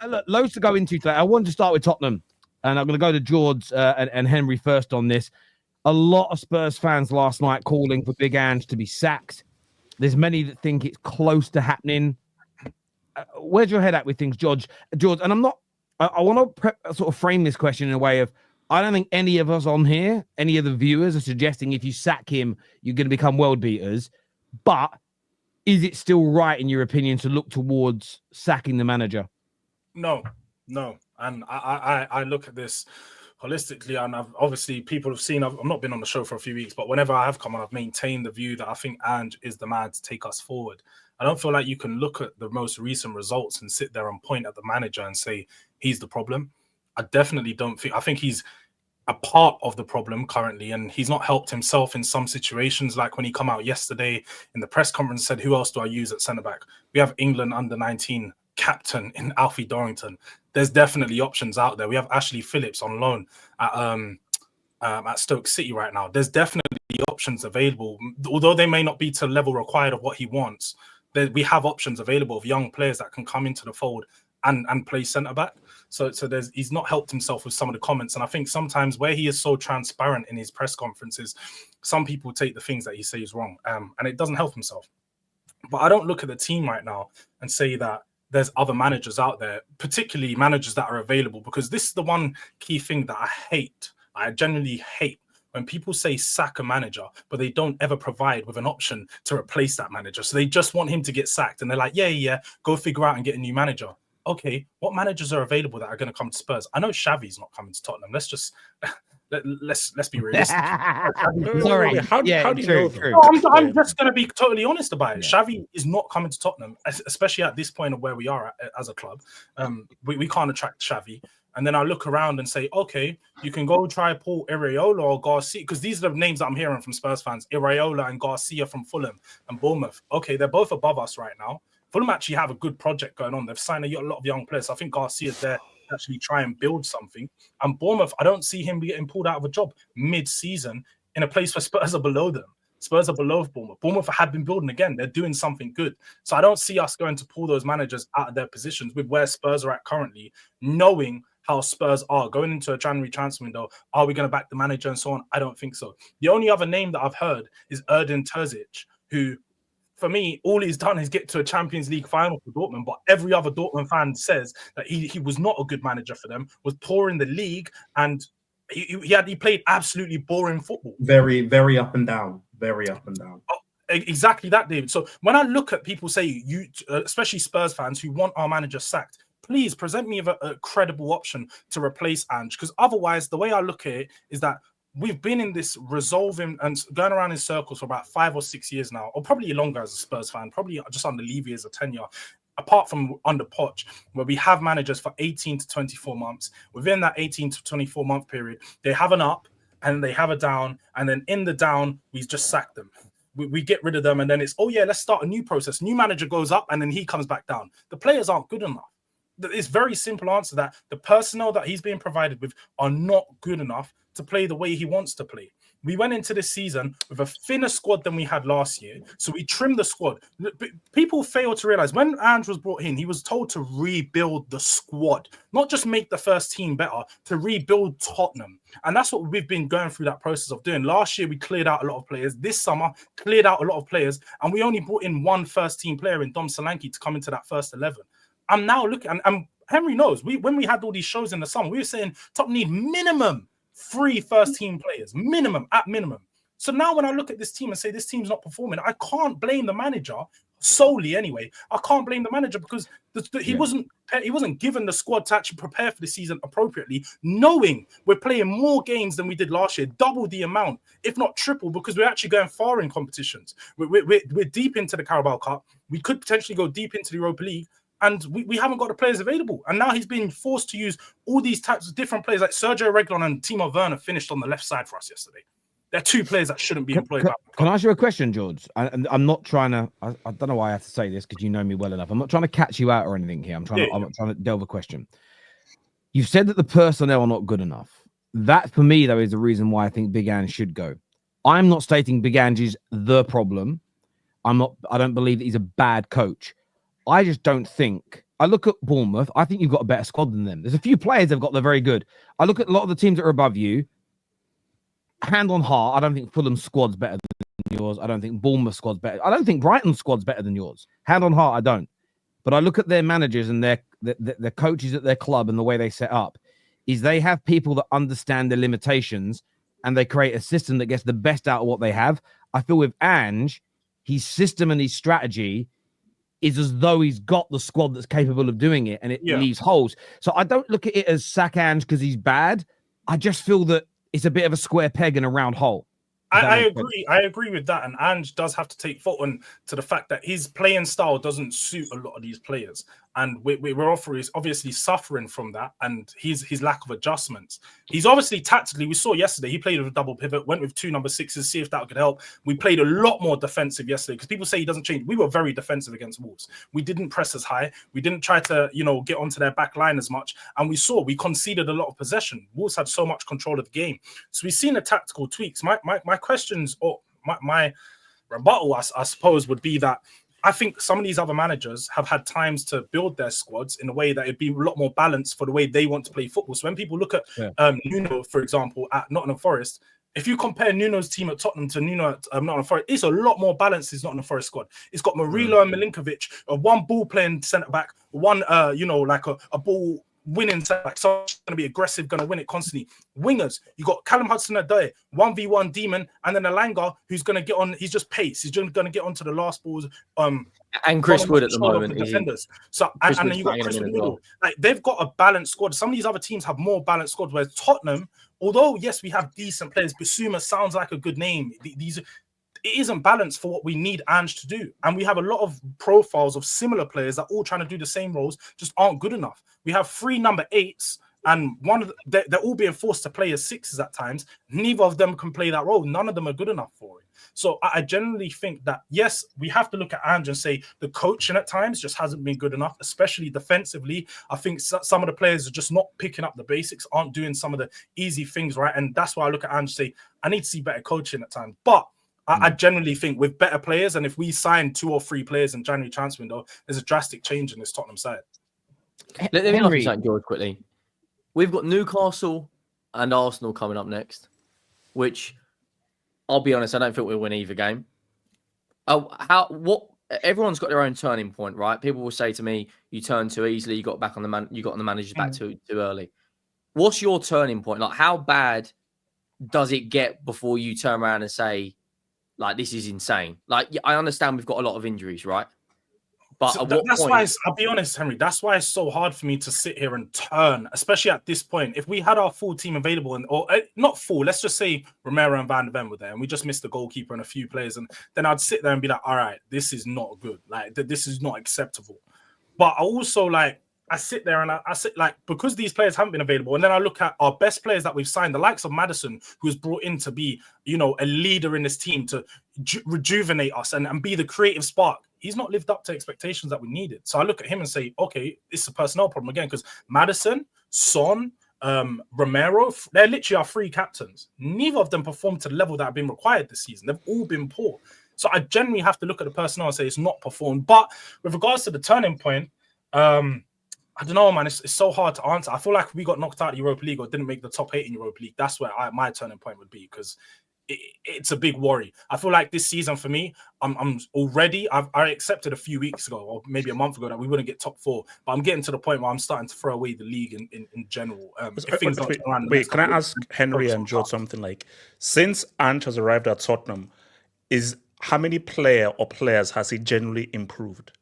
look, loads to go into today. I want to start with Tottenham, and I'm going to go to George and Henry first on this. A lot of Spurs fans last night calling for Big Ange to be sacked. There's many that think it's close to happening. Where's your head at with things, George? And I'm not. I want to sort of frame this question in a way of, I don't think any of us on here, any of the viewers, are suggesting if you sack him, you're going to become world beaters. But is it still right, in your opinion, to look towards sacking the manager? No. And I look at this holistically, and obviously people have seen, I've not been on the show for a few weeks, but whenever I have come on, I've maintained the view that I think Ange is the man to take us forward. I don't feel like you can look at the most recent results and sit there and point at the manager and say he's the problem. I definitely don't think, I think he's a part of the problem currently, and he's not helped himself in some situations, like when he come out yesterday in the press conference and said, who else do I use at centre-back? We have England under-19 captain in Alfie Dorrington. There's definitely options out there. We have Ashley Phillips on loan at Stoke City right now. There's definitely options available, although they may not be to the level required of what he wants. We have options available of young players that can come into the fold and play centre-back. So he's not helped himself with some of the comments. And I think sometimes where he is so transparent in his press conferences, some people take the things that he says wrong, and it doesn't help himself. But I don't look at the team right now and say that there's other managers out there, particularly managers that are available, because this is the one key thing that I hate. I genuinely hate when people say sack a manager, but they don't ever provide with an option to replace that manager. So they just want him to get sacked. And they're like, yeah, go figure out and get a new manager. Okay, what managers are available that are going to come to Spurs? I know Xavi's not coming to Tottenham. Let's just let's be realistic. Sorry, how do you know that? No, I'm just going to be totally honest about it. Yeah. Xavi is not coming to Tottenham, especially at this point of where we are as a club. We can't attract Xavi. And then I look around and say, okay, you can go try Paul Iraola or Garcia, because these are the names that I'm hearing from Spurs fans. Iraola and Garcia from Fulham and Bournemouth. Okay, they're both above us right now. Fulham actually have a good project going on. They've signed a lot of young players. I think Garcia's there to actually try and build something. And Bournemouth, I don't see him getting pulled out of a job mid-season in a place where Spurs are below them. Spurs are below Bournemouth. Bournemouth have been building again. They're doing something good. So I don't see us going to pull those managers out of their positions with where Spurs are at currently, knowing how Spurs are going into a January transfer window. Are we going to back the manager and so on? I don't think so. The only other name that I've heard is Erdin Terzic, who, for me, all he's done is get to a Champions League final for Dortmund, but every other Dortmund fan says that he was not a good manager for them, was poor in the league, and he played absolutely boring football. Very, very up and down. Very up and down. Oh, exactly that, David. So when I look at people say, especially Spurs fans who want our manager sacked, please present me with a credible option to replace Ange, because otherwise, the way I look at it is that we've been in this resolving and going around in circles for about 5 or 6 years now, or probably longer as a Spurs fan, probably just under Levy as a tenure, apart from under Poch, where we have managers for 18 to 24 months. Within that 18 to 24 month period, they have an up and they have a down, and then in the down, we just sack them. We get rid of them, and then it's, oh yeah, let's start a new process. New manager goes up, and then he comes back down. The players aren't good enough. It's very simple answer that the personnel that he's being provided with are not good enough to play the way he wants to play. We went into this season with a thinner squad than we had last year, so we trimmed the squad. People fail to realize when Ange was brought in, he was told to rebuild the squad, not just make the first team better, to rebuild Tottenham. And that's what we've been going through that process of doing. Last year, we cleared out a lot of players. This summer, cleared out a lot of players, and we only brought in one first team player in Dom Solanke to come into that first 11. I'm now looking, and Henry knows, when we had all these shows in the summer, we were saying Tottenham need minimum 3 first team players, at minimum. So now when I look at this team and say this team's not performing, I can't blame the manager solely anyway. I can't blame the manager because he wasn't given the squad to actually prepare for the season appropriately, knowing we're playing more games than we did last year, double the amount, if not triple, because we're actually going far in competitions. We're deep into the Carabao Cup. We could potentially go deep into the Europa League. And we haven't got the players available. And now he's being forced to use all these types of different players, like Sergio Reguilon and Timo Werner finished on the left side for us yesterday. They're 2 players that shouldn't be employed. Can I ask you a question, George? I'm not trying to, I don't know why I have to say this because you know me well enough. I'm not trying to catch you out or anything here. I'm trying to delve a question. You've said that the personnel are not good enough. That, for me, though, is the reason why I think Big Ange should go. I'm not stating Big Ange is the problem. I don't believe that he's a bad coach. I just don't think, I look at Bournemouth. I think you've got a better squad than them. There's a few players that have got they're very good. I look at a lot of the teams that are above you. Hand on heart, I don't think Fulham's squad's better than yours. I don't think Bournemouth's squad's better. I don't think Brighton's squad's better than yours. Hand on heart, I don't. But I look at their managers and their coaches at their club and the way they set up. Is they have people that understand their limitations and they create a system that gets the best out of what they have. I feel with Ange, his system and his strategy is as though he's got the squad that's capable of doing it, and it leaves holes. So I don't look at it as sack Ange because he's bad. I just feel that it's a bit of a square peg in a round hole. I agree. I agree with that. And Ange does have to take fault to the fact that his playing style doesn't suit a lot of these players. And we're obviously suffering from that and his lack of adjustments. He's obviously tactically, we saw yesterday, he played with a double pivot, went with 2 number 6s, see if that could help. We played a lot more defensive yesterday because people say he doesn't change. We were very defensive against Wolves. We didn't press as high. We didn't try to, get onto their back line as much. And we conceded a lot of possession. Wolves had so much control of the game. So we've seen the tactical tweaks. My questions or my rebuttal, I suppose, would be that I think some of these other managers have had times to build their squads in a way that it'd be a lot more balanced for the way they want to play football. So when people look at Nuno, for example, at Nottingham Forest, if you compare Nuno's team at Tottenham to Nuno at Nottingham Forest, it's a lot more balanced. His Nottingham Forest squad. It's got Murillo and Milinkovic, one ball playing centre back, one like a ball winning centre back, so it's going to be aggressive, going to win it constantly. Wingers, you got Callum Hudson-Odoi, 1v1 demon, and then Alanga, who's going to get on. He's just pace. He's going to get onto the last balls. And Chris Wood at the moment. Defenders. So and then you got Chris Wood in the middle. Like they've got a balanced squad. Some of these other teams have more balanced squads. Whereas Tottenham, although yes, we have decent players, Bissouma sounds like a good name. It isn't balanced for what we need Ange to do. And we have a lot of profiles of similar players that are all trying to do the same roles, just aren't good enough. We have 3 number 8s, and they're all being forced to play as 6s at times. Neither of them can play that role. None of them are good enough for it. So I generally think that, yes, we have to look at Ange and say the coaching at times just hasn't been good enough, especially defensively. I think some of the players are just not picking up the basics, aren't doing some of the easy things right. And that's why I look at Ange and say, I need to see better coaching at times. But I generally think with better players, and if we sign 2 or 3 players in January transfer window, there's a drastic change in this Tottenham side. Let me ask you something, George, quickly. We've got Newcastle and Arsenal coming up next, which I'll be honest, I don't think we'll win either game. Everyone's got their own turning point, right? People will say to me, "You turn too easily. You got on the manager's back too early." What's your turning point? Like, how bad does it get before you turn around and say, like, this is insane? Like, I understand we've got a lot of injuries, right? But so that's why I'll be honest, Henry. That's why it's so hard for me to sit here and turn, especially at this point. If we had our full team available, or not full, let's just say Romero and Van de Ven were there, and we just missed the goalkeeper and a few players, and then I'd sit there and be like, all right, this is not good. Like, this is not acceptable. But I also I sit there and I sit because these players haven't been available, and then I look at our best players that we've signed, the likes of Maddison, who was brought in to be, a leader in this team to rejuvenate us and be the creative spark. He's not lived up to expectations that we needed. So I look at him and say, okay, it's a personnel problem again, because Maddison, Son, Romero, they're literally our 3 captains. Neither of them performed to the level that have been required this season. They've all been poor. So I generally have to look at the personnel and say it's not performed. But with regards to the turning point, I don't know, man. It's so hard to answer. I feel like we got knocked out of the Europa League or didn't make the top 8 in Europa League. That's where my turning point would be, because it's a big worry. I feel like this season for me, I'm already. I accepted a few weeks ago or maybe a month ago that we wouldn't get top 4, but I'm getting to the point where I'm starting to throw away the league in general. Wait, can I ask Henry and George something? Like, since Ange has arrived at Tottenham, how many players has he generally improved?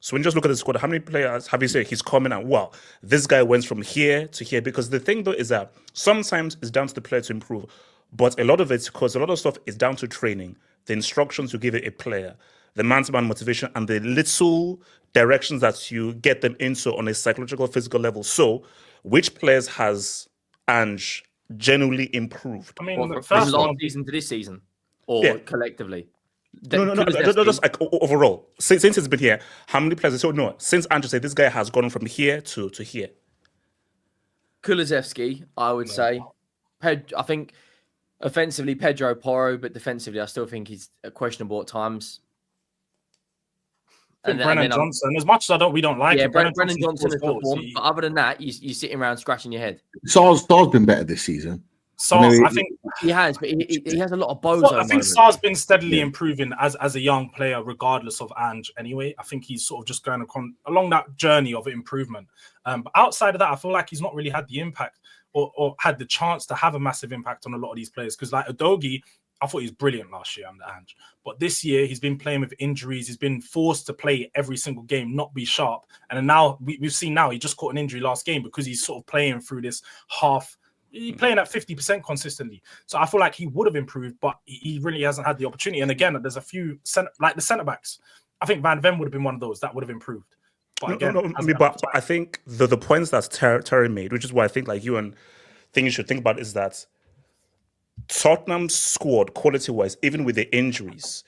So when you just look at the squad, how many players have you said he's coming and, well, this guy went from here to here? Because the thing, though, is that sometimes it's down to the player to improve. But a lot of stuff is down to training, the instructions you give a player, the man-to-man motivation, and the little directions that you get them into on a psychological, physical level. So which players has Ange genuinely improved? I mean, from last season to this season? Or collectively? No, just like overall. Since it's been here, how many players? So no, since Ange said this guy has gone from here to here. Kulusevski, I would say. I think offensively, Pedro Porro, but defensively, I still think he's questionable at times. I think Brennan Johnson, as much as we don't like it, Brennan Johnson has performed. But other than that, you're sitting around scratching your head. Sar's been better this season. I think he has, but he has a lot of bozo. I think Sar's been steadily improving as a young player, regardless of Ange. Anyway, I think he's sort of just going along that journey of improvement. But outside of that, I feel like he's not really had the impact or had the chance to have a massive impact on a lot of these players. Because like Udogie, I thought he was brilliant last year under Ange, but this year he's been playing with injuries. He's been forced to play every single game, not be sharp. And then now we've seen he just caught an injury last game because he's sort of playing through this he's playing at 50% consistently. So I feel like he would have improved, but he really hasn't had the opportunity. And again, there's a few like the centre backs. I think Van Ven would have been one of those that would have improved. But again, but I think the points that Terry made, which is why I think like you should think about, is that Tottenham's squad, quality-wise, even with the injuries,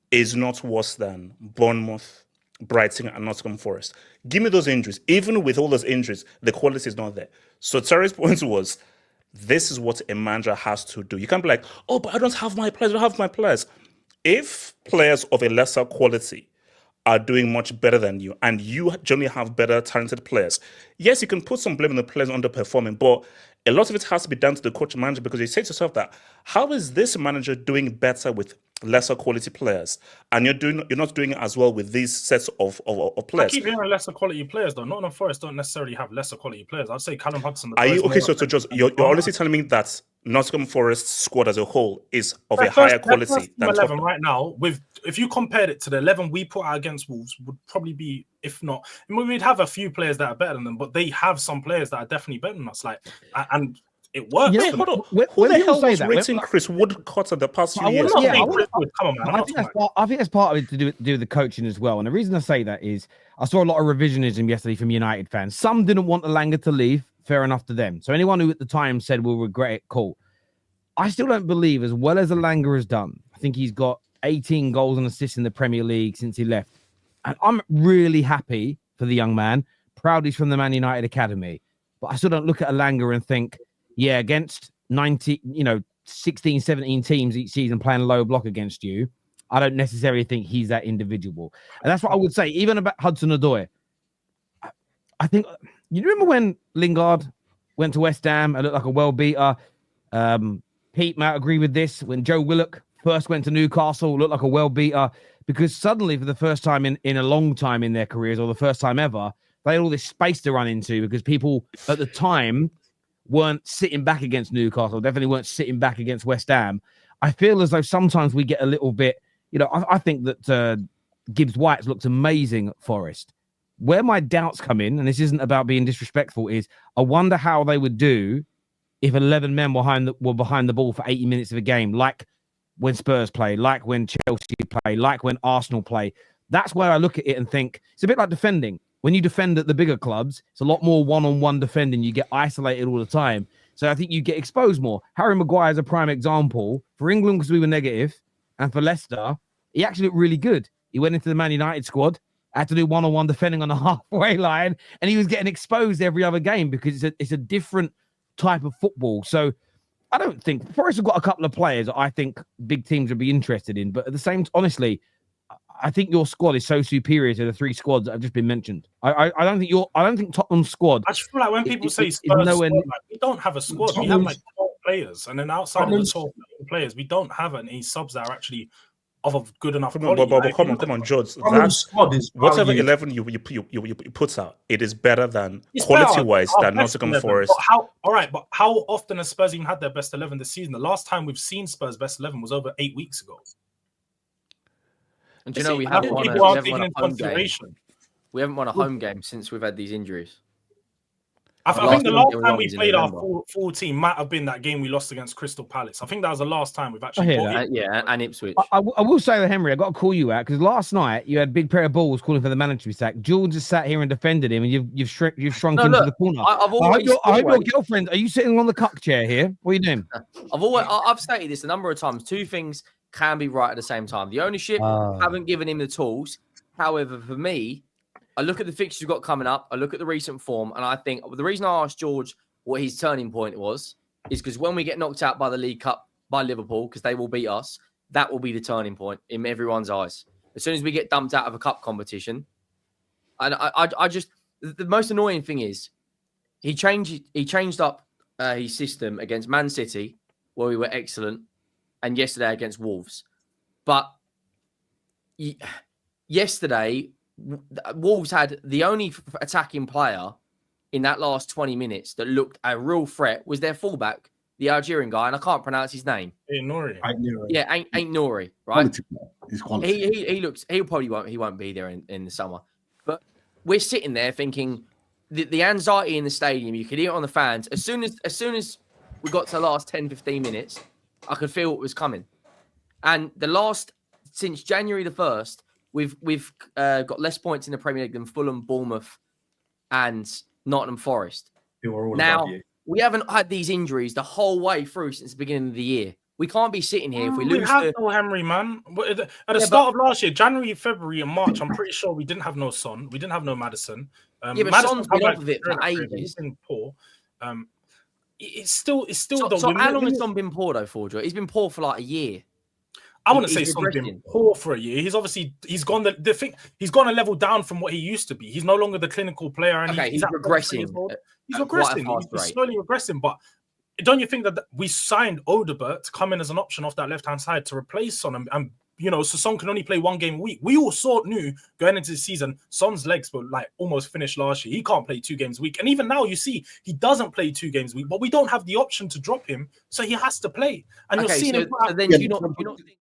is not worse than Bournemouth, Brighton, and Nottingham Forest. Give me those injuries. Even with all those injuries, the quality is not there. So Terry's point was, this is what a manager has to do. You can't be like, oh, but I don't have my players. If players of a lesser quality are doing much better than you, and you generally have better talented players, yes, you can put some blame on the players underperforming, but a lot of it has to be down to the coach and manager, because you say to yourself that, how is this manager doing better with lesser quality players, and you're not doing it as well with these sets of players? I keep hearing lesser quality players though. Nottingham Forest don't necessarily have lesser quality players. I'd say Callum Hudson. Are you okay? So just you're honestly telling me that Nottingham Forest squad as a whole is of a higher quality than 11 Tottenham right now. If you compared it to the 11 we put out against Wolves, would probably be, if not, we'd have a few players that are better than them, but they have some players that are definitely better than us. And it works. Yeah, hold on. Who the hell was rating Chris Woodcock in the past few years? Come on, man. I think that's part of it to do with the coaching as well. And the reason I say that is I saw a lot of revisionism yesterday from United fans. Some didn't want Elanga to leave. Fair enough to them. So anyone who at the time said we'll regret it, cool. I still don't believe, as well as Elanga has done, I think he's got 18 goals and assists in the Premier League since he left. And I'm really happy for the young man. Proud he's from the Man United Academy. But I still don't look at Elanga and think, yeah, against 16, 17 teams each season playing low block against you, I don't necessarily think he's that individual. And that's what I would say, even about Hudson-Odoi. I think, you remember when Lingard went to West Ham and looked like a well-beater? Pete might agree with this. When Joe Willock first went to Newcastle, looked like a well-beater, because suddenly, for the first time in a long time in their careers, or the first time ever, they had all this space to run into, because people at the time weren't sitting back against Newcastle, definitely weren't sitting back against West Ham. I feel as though sometimes we get a little bit, I think that Gibbs White's looked amazing at Forest. Where my doubts come in, and this isn't about being disrespectful, is I wonder how they would do if 11 men were behind the ball for 80 minutes of a game, like when Spurs play, like when Chelsea play, like when Arsenal play. That's where I look at it and think it's a bit like defending. When you defend at the bigger clubs, it's a lot more one-on-one defending. You get isolated all the time. So I think you get exposed more. Harry Maguire is a prime example. For England, because we were negative, and for Leicester, he actually looked really good. He went into the Man United squad, had to do one-on-one defending on the halfway line, and he was getting exposed every other game because it's a different type of football. So I don't think Forest have got a couple of players that I think big teams would be interested in. But at the same, honestly, I think your squad is so superior to the three squads that have just been mentioned. I don't think Tottenham's squad. I just feel like when people say Spurs squad, we don't have a squad. We have like 12 players, and then outside of the 12 players, we don't have any subs that are actually of a good enough quality. But come on, George. Whatever 11 you put out, it is better than quality-wise than Nottingham Forest. But how often has Spurs even had their best 11 this season? The last time we've seen Spurs' best 11 was over 8 weeks ago. And do you know we haven't won a home game. We haven't won a home game since we've had these injuries. I think the last time we played our full team might have been that game we lost against Crystal Palace. I think that was the last time we've actually and Ipswich. I will say that, Henry, I got to call you out because last night you had a big pair of balls calling for the manager to be sacked. George just sat here and defended him, and you've shrunk into the corner. I hope your girlfriend. Are you sitting on the cuck chair here? What are you doing? I've stated this a number of times. Two things can be right at the same time. The ownership haven't given him the tools. However, for me, I look at the fixtures we've got coming up. I look at the recent form, and I think the reason I asked George what his turning point was is because when we get knocked out by the League Cup by Liverpool, because they will beat us, that will be the turning point in everyone's eyes. As soon as we get dumped out of a cup competition, and I just the most annoying thing is he changed up his system against Man City, where we were excellent, and yesterday against Wolves. But yesterday, Wolves had the only attacking player in that last 20 minutes that looked a real threat was their fullback, the Algerian guy, and I can't pronounce his name. Nouri. Yeah, ain't Nouri, right? He's quality. He looks. He probably won't be there in the summer. But we're sitting there thinking the anxiety in the stadium. You could hear it on the fans. As soon as we got to the last 10, 15 minutes, I could feel what was coming. And since January the 1st, we've got less points in the Premier League than Fulham, Bournemouth, and Nottingham Forest. Now we haven't had these injuries the whole way through since the beginning of the year. We can't be sitting here if we lose. We have no Henry, man. At the start of last year, January, February, and March, I'm pretty sure we didn't have no Son. We didn't have no Madison. But Madison's Son's been off of it for ages. He's been poor. It's still. So how long has Son been poor though, for Joe? He's been poor for like a year. I wouldn't say Son's been poor for a year. He's gone he's gone a level down from what he used to be. He's no longer the clinical player, and he's regressing. He's regressing. He's slowly regressing, but. Don't you think that we signed Odobert to come in as an option off that left-hand side to replace Son? And so Son can only play 1 game a week. We all knew going into the season, Son's legs were like almost finished last year. He can't play 2 games a week. And even now, you see, he doesn't play 2 games a week, but we don't have the option to drop him. So he has to play. And you're seeing so then do you not think